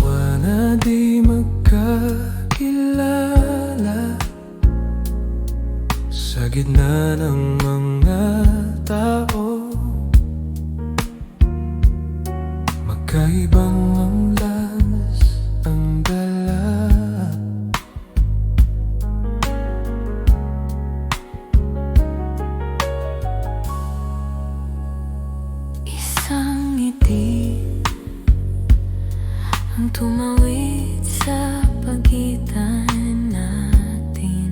Dalawa na di magkakilala sa gitna ng mga tao. Magkaibang anglas ang dala. Isang ngiti ang tumawid sa pagitan natin.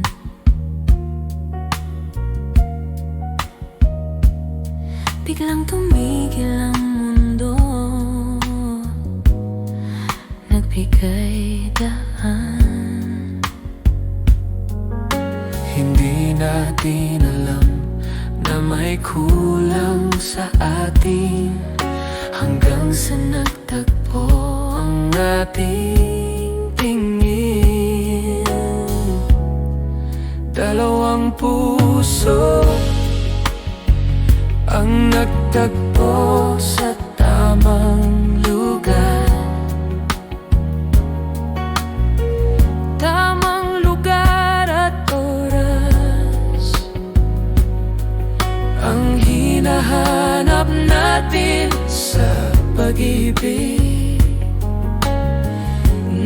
Biglang tumigil ang mundo, nagbigay daan. Hindi natin alam na may kulang sa atin, hanggang sa nagtagpo ang ating tingin. Dalawang puso ang nagtagpo sa tamang lugar. Tamang lugar at oras ang hinahanap natin sa pag-ibig.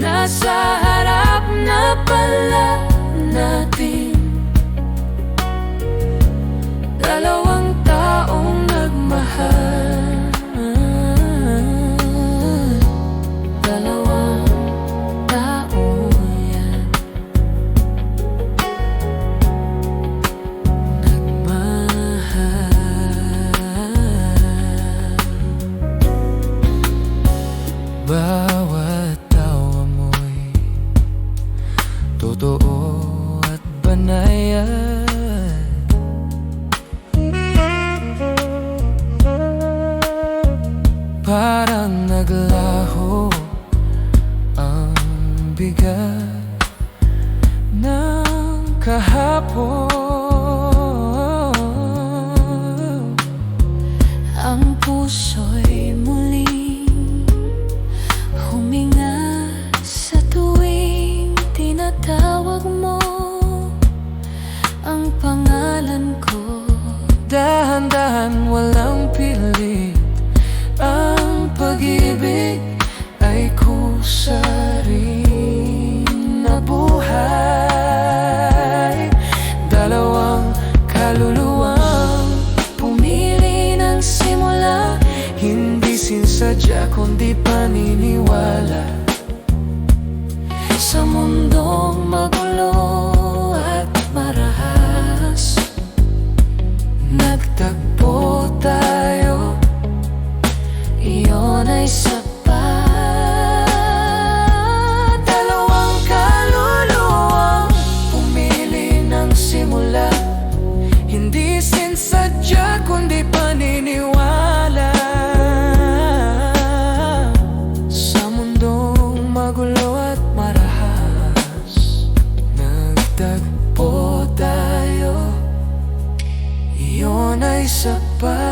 Nasa harap na pala natin, dalawang taong nagmahal. Dalawang tao yan, nagmahal. Bawat tawa mo'y totoo at banayan. Parang naglaho ang bigat ng kahapon. Ang puso'y muling huminga sa tuwing tinatawag mo ang pangalan ko. Dahan-dahan, walang pilit, ang pag-ibig ay kusa rin na buhay. Dalawang kaluluwang pumili ng simula, hindi sinsadya kundi paniniwala. Sa mundong magulo at marahas, nagtagpo tayo, iyon ay sapat. dalawang kaluluwang pumili ng simula, hindi sinsadya kundi paniniwala. Sa mundong magulo at marahas, nagtagpo tayo, iyon ay sapat.